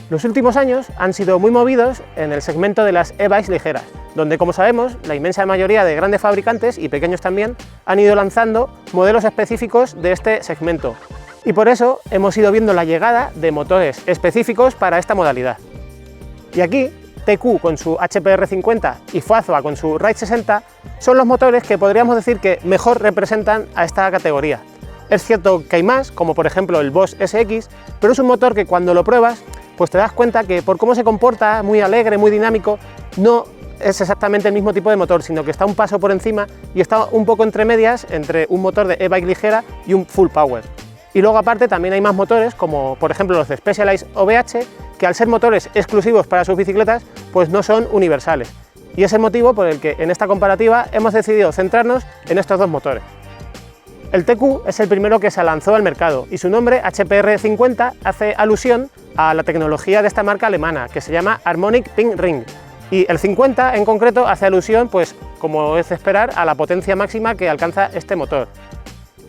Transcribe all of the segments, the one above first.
Los últimos años han sido muy movidos en el segmento de las e-bikes ligeras, donde, como sabemos, la inmensa mayoría de grandes fabricantes y pequeños también han ido lanzando modelos específicos de este segmento. Y por eso hemos ido viendo la llegada de motores específicos para esta modalidad. Y aquí, TQ con su HPR50 y Fazua con su Ride 60 son los motores que podríamos decir que mejor representan a esta categoría. Es cierto que hay más, como por ejemplo el Boss SX, pero es un motor que cuando lo pruebas, pues te das cuenta que por cómo se comporta, muy alegre, muy dinámico, no es exactamente el mismo tipo de motor, sino que está un paso por encima y está un poco entre medias entre un motor de e-bike ligera y un full power. Y luego aparte también hay más motores, como por ejemplo los de Specialized OBH, que al ser motores exclusivos para sus bicicletas, pues no son universales. Y es el motivo por el que en esta comparativa hemos decidido centrarnos en estos dos motores. El TQ es el primero que se lanzó al mercado y su nombre, HPR50, hace alusión a la tecnología de esta marca alemana, que se llama Harmonic Pink Ring. Y el 50 en concreto hace alusión, pues como es de esperar, a la potencia máxima que alcanza este motor.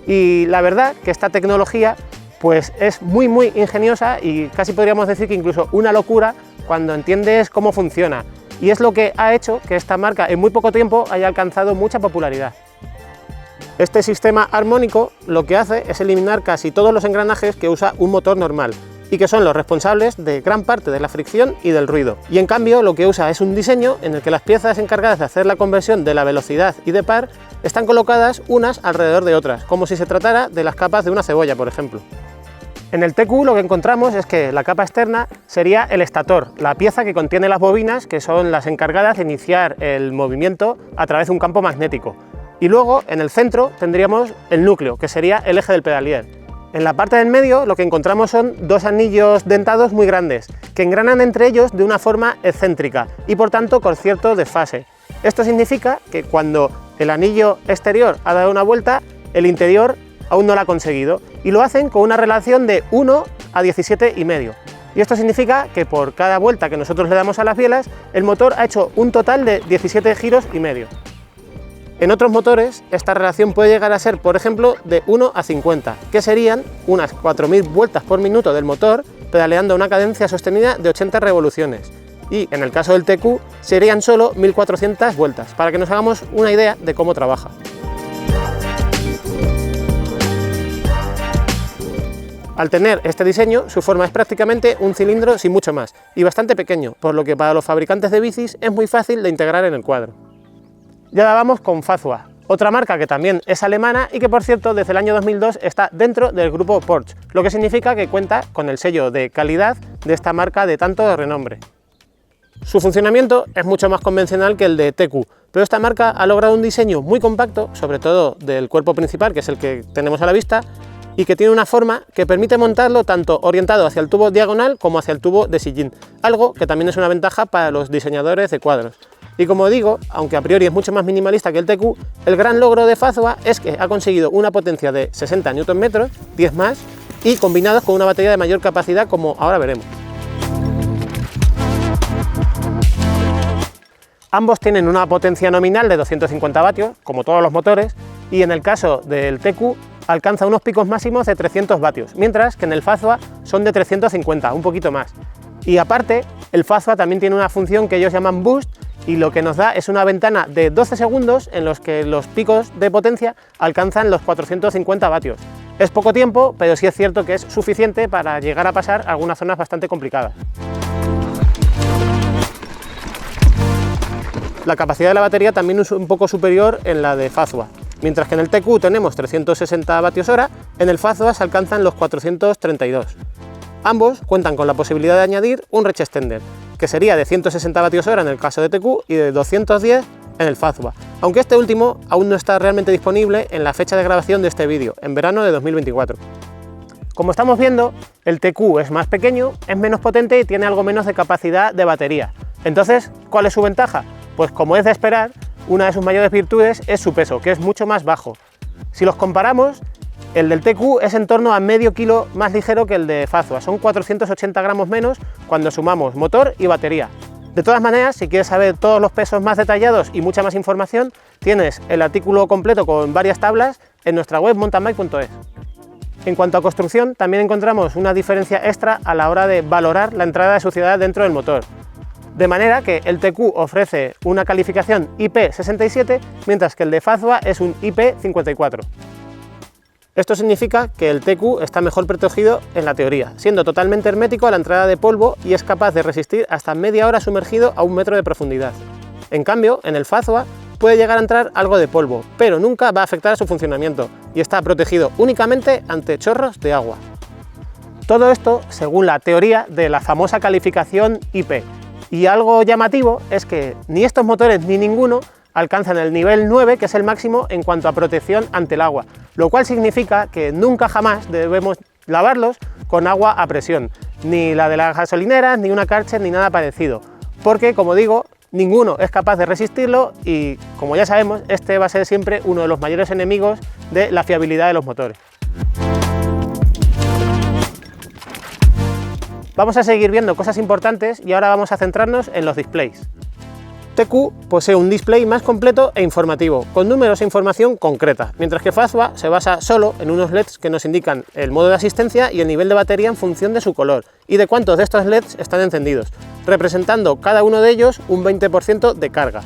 Y la verdad que esta tecnología pues es muy ingeniosa y casi podríamos decir que incluso una locura cuando entiendes cómo funciona. Y es lo que ha hecho que esta marca en muy poco tiempo haya alcanzado mucha popularidad. Este sistema armónico lo que hace es eliminar casi todos los engranajes que usa un motor normal y que son los responsables de gran parte de la fricción y del ruido. Y en cambio lo que usa es un diseño en el que las piezas encargadas de hacer la conversión de la velocidad y de par están colocadas unas alrededor de otras, como si se tratara de las capas de una cebolla, por ejemplo. En el TQ lo que encontramos es que la capa externa sería el estator, la pieza que contiene las bobinas, que son las encargadas de iniciar el movimiento a través de un campo magnético. Y luego, en el centro, tendríamos el núcleo, que sería el eje del pedalier. En la parte del medio lo que encontramos son dos anillos dentados muy grandes, que engranan entre ellos de una forma excéntrica y por tanto con cierto desfase. Esto significa que cuando el anillo exterior ha dado una vuelta, el interior aún no lo ha conseguido, y lo hacen con una relación de 1 a 17,5. Y esto significa que por cada vuelta que nosotros le damos a las bielas, el motor ha hecho un total de 17 giros y medio. En otros motores, esta relación puede llegar a ser, por ejemplo, de 1 a 50, que serían unas 4.000 vueltas por minuto del motor, pedaleando a una cadencia sostenida de 80 revoluciones. Y en el caso del TQ, serían solo 1.400 vueltas, para que nos hagamos una idea de cómo trabaja. Al tener este diseño, su forma es prácticamente un cilindro sin mucho más, y bastante pequeño, por lo que para los fabricantes de bicis es muy fácil de integrar en el cuadro. Ya vamos con Fazua, otra marca que también es alemana y que por cierto desde el año 2002 está dentro del grupo Porsche, lo que significa que cuenta con el sello de calidad de esta marca de tanto renombre. Su funcionamiento es mucho más convencional que el de TQ, pero esta marca ha logrado un diseño muy compacto, sobre todo del cuerpo principal, que es el que tenemos a la vista, y que tiene una forma que permite montarlo tanto orientado hacia el tubo diagonal como hacia el tubo de sillín, algo que también es una ventaja para los diseñadores de cuadros. Y como digo, aunque a priori es mucho más minimalista que el TQ, el gran logro de Fazua es que ha conseguido una potencia de 60 Nm, 10 más, y combinados con una batería de mayor capacidad, como ahora veremos. Ambos tienen una potencia nominal de 250 vatios, como todos los motores, y en el caso del TQ alcanza unos picos máximos de 300 vatios, mientras que en el Fazua son de 350, un poquito más. Y aparte, el Fazua también tiene una función que ellos llaman Boost, y lo que nos da es una ventana de 12 segundos en los que los picos de potencia alcanzan los 450 vatios. Es poco tiempo, pero sí es cierto que es suficiente para llegar a pasar algunas zonas bastante complicadas. La capacidad de la batería también es un poco superior en la de Fazua. Mientras que en el TQ tenemos 360 vatios hora, en el Fazua se alcanzan los 432. Ambos cuentan con la posibilidad de añadir un Reach Extender, que sería de 160 vatios hora en el caso de TQ y de 210 en el Fazua, aunque este último aún no está realmente disponible en la fecha de grabación de este vídeo, en verano de 2024. Como estamos viendo, el TQ es más pequeño, es menos potente y tiene algo menos de capacidad de batería. Entonces, ¿cuál es su ventaja? Pues como es de esperar, una de sus mayores virtudes es su peso, que es mucho más bajo. Si los comparamos, el del TQ es en torno a medio kilo más ligero que el de Fazua, son 480 gramos menos cuando sumamos motor y batería. De todas maneras, si quieres saber todos los pesos más detallados y mucha más información, tienes el artículo completo con varias tablas en nuestra web mountainbike.es. En cuanto a construcción, también encontramos una diferencia extra a la hora de valorar la entrada de suciedad dentro del motor. De manera que el TQ ofrece una calificación IP67, mientras que el de Fazua es un IP54. Esto significa que el TQ está mejor protegido en la teoría, siendo totalmente hermético a la entrada de polvo y es capaz de resistir hasta media hora sumergido a 1 metro de profundidad. En cambio, en el Fazua puede llegar a entrar algo de polvo, pero nunca va a afectar a su funcionamiento y está protegido únicamente ante chorros de agua. Todo esto según la teoría de la famosa calificación IP. Y algo llamativo es que ni estos motores ni ninguno alcanzan el nivel 9, que es el máximo en cuanto a protección ante el agua, lo cual significa que nunca jamás debemos lavarlos con agua a presión, ni la de las gasolineras, ni una Karcher, ni nada parecido, porque, como digo, ninguno es capaz de resistirlo y, como ya sabemos, este va a ser siempre uno de los mayores enemigos de la fiabilidad de los motores. Vamos a seguir viendo cosas importantes y ahora vamos a centrarnos en los displays. TQ posee un display más completo e informativo, con números e información concreta, mientras que Fazua se basa solo en unos LEDs que nos indican el modo de asistencia y el nivel de batería en función de su color y de cuántos de estos LEDs están encendidos, representando cada uno de ellos un 20% de carga.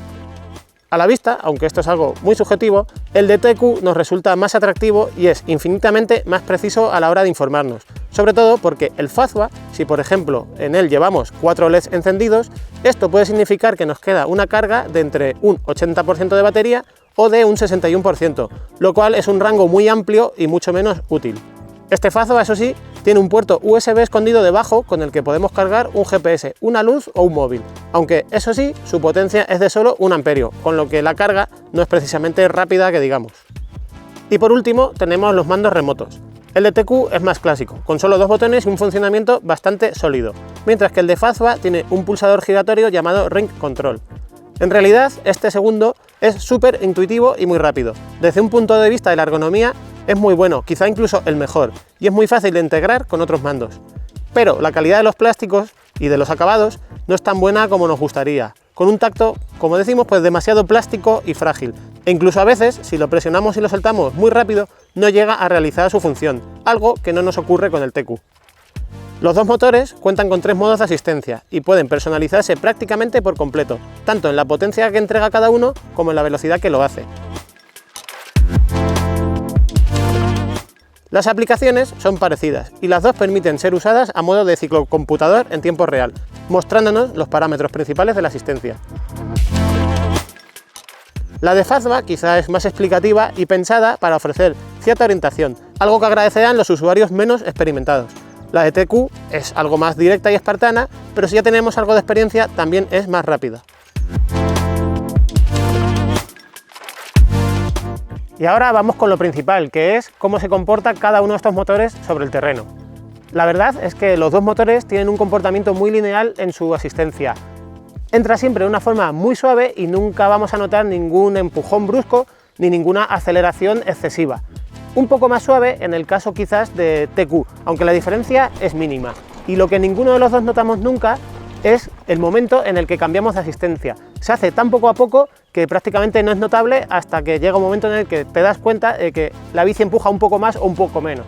A la vista, aunque esto es algo muy subjetivo, el de TQ nos resulta más atractivo y es infinitamente más preciso a la hora de informarnos, sobre todo porque el Fazua, si por ejemplo en él llevamos 4 LEDs encendidos, esto puede significar que nos queda una carga de entre un 80% de batería o de un 61%, lo cual es un rango muy amplio y mucho menos útil. Este Fazua, eso sí, tiene un puerto USB escondido debajo con el que podemos cargar un GPS, una luz o un móvil, aunque eso sí, su potencia es de solo 1 amperio, con lo que la carga no es precisamente rápida que digamos. Y por último tenemos los mandos remotos. El de TQ es más clásico, con solo 2 botones y un funcionamiento bastante sólido, mientras que el de Fazua tiene un pulsador giratorio llamado Ring Control. En realidad, este segundo es súper intuitivo y muy rápido. Desde un punto de vista de la ergonomía, es muy bueno, quizá incluso el mejor, y es muy fácil de integrar con otros mandos. Pero la calidad de los plásticos y de los acabados no es tan buena como nos gustaría, con un tacto, como decimos, pues demasiado plástico y frágil, e incluso a veces, si lo presionamos y lo soltamos muy rápido, no llega a realizar su función, algo que no nos ocurre con el TQ. Los dos motores cuentan con 3 modos de asistencia y pueden personalizarse prácticamente por completo, tanto en la potencia que entrega cada uno como en la velocidad que lo hace. Las aplicaciones son parecidas y las dos permiten ser usadas a modo de ciclocomputador en tiempo real, mostrándonos los parámetros principales de la asistencia. La de Fazua quizá es más explicativa y pensada para ofrecer cierta orientación, algo que agradecerán los usuarios menos experimentados. La de TQ es algo más directa y espartana, pero si ya tenemos algo de experiencia también es más rápida. Y ahora vamos con lo principal, que es cómo se comporta cada uno de estos motores sobre el terreno. La verdad es que los dos motores tienen un comportamiento muy lineal en su asistencia. Entra siempre de una forma muy suave y nunca vamos a notar ningún empujón brusco ni ninguna aceleración excesiva. Un poco más suave en el caso quizás de TQ, aunque la diferencia es mínima. Y lo que ninguno de los dos notamos nunca es el momento en el que cambiamos de asistencia. Se hace tan poco a poco que prácticamente no es notable hasta que llega un momento en el que te das cuenta de que la bici empuja un poco más o un poco menos.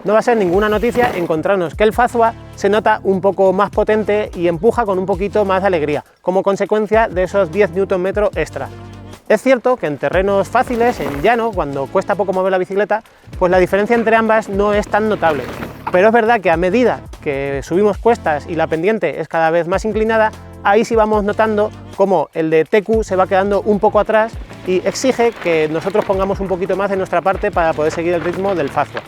No va a ser ninguna noticia encontrarnos que el Fazua se nota un poco más potente y empuja con un poquito más de alegría, como consecuencia de esos 10 Nm extra. Es cierto que en terrenos fáciles, en llano, cuando cuesta poco mover la bicicleta, pues la diferencia entre ambas no es tan notable. Pero es verdad que a medida que subimos cuestas y la pendiente es cada vez más inclinada, ahí sí vamos notando cómo el de TQ se va quedando un poco atrás y exige que nosotros pongamos un poquito más de nuestra parte para poder seguir el ritmo del Fazua.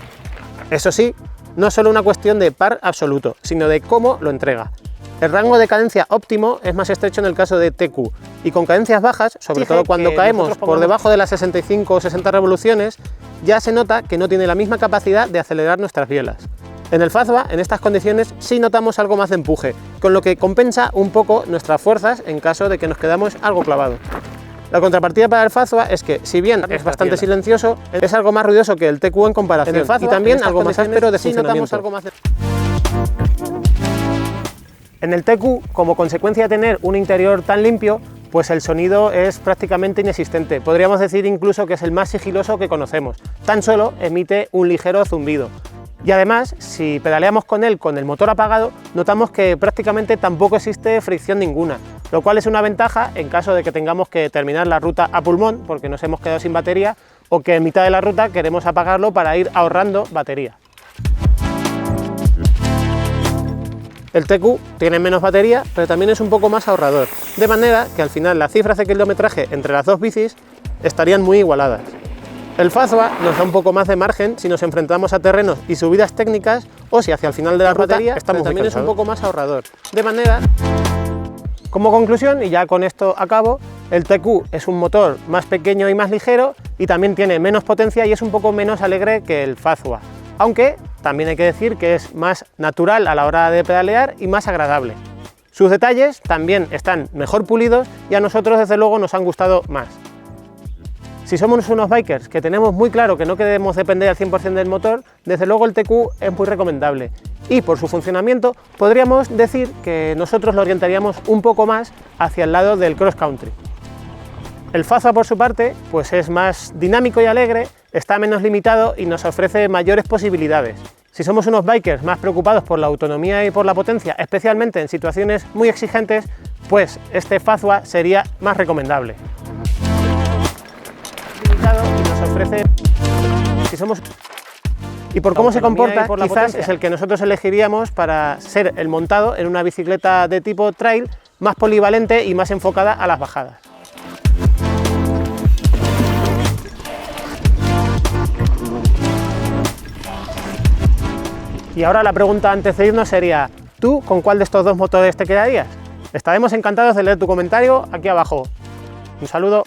Eso sí, no es solo una cuestión de par absoluto, sino de cómo lo entrega. El rango de cadencia óptimo es más estrecho en el caso de TQ y con cadencias bajas, sobre todo cuando caemos por debajo de las 65 o 60 revoluciones, ya se nota que no tiene la misma capacidad de acelerar nuestras bielas. En el Fazua, en estas condiciones, sí notamos algo más de empuje, con lo que compensa un poco nuestras fuerzas en caso de que nos quedamos algo clavados. La contrapartida para el Fazua es que, si bien es bastante silencioso, es algo más ruidoso que el TQ en comparación, en el Fazua, y también algo más áspero de funcionamiento. En el TQ, como consecuencia de tener un interior tan limpio, pues el sonido es prácticamente inexistente. Podríamos decir incluso que es el más sigiloso que conocemos. Tan solo emite un ligero zumbido. Y además, si pedaleamos con él con el motor apagado, notamos que prácticamente tampoco existe fricción ninguna, lo cual es una ventaja en caso de que tengamos que terminar la ruta a pulmón porque nos hemos quedado sin batería o que en mitad de la ruta queremos apagarlo para ir ahorrando batería. El TQ tiene menos batería, pero también es un poco más ahorrador, de manera que al final las cifras de kilometraje entre las dos bicis estarían muy igualadas. El Fazua nos da un poco más de margen si nos enfrentamos a terrenos y subidas técnicas o si hacia el final de la ruta estamos también es un poco más ahorrador. De manera, como conclusión, y ya con esto acabo, el TQ es un motor más pequeño y más ligero y también tiene menos potencia y es un poco menos alegre que el Fazua, aunque también hay que decir que es más natural a la hora de pedalear y más agradable. Sus detalles también están mejor pulidos y a nosotros desde luego nos han gustado más. Si somos unos bikers que tenemos muy claro que no queremos depender al 100% del motor, desde luego el TQ es muy recomendable. Y por su funcionamiento podríamos decir que nosotros lo orientaríamos un poco más hacia el lado del cross country. El Fazua por su parte pues es más dinámico y alegre, está menos limitado y nos ofrece mayores posibilidades. Si somos unos bikers más preocupados por la autonomía y por la potencia, especialmente en situaciones muy exigentes, pues este Fazua sería más recomendable. Y nos ofrece, y por cómo se comporta, quizás es el que nosotros elegiríamos para ser el montado en una bicicleta de tipo trail más polivalente y más enfocada a las bajadas. Y ahora la pregunta antes de irnos sería, ¿tú con cuál de estos dos motores te quedarías? Estaremos encantados de leer tu comentario aquí abajo. Un saludo.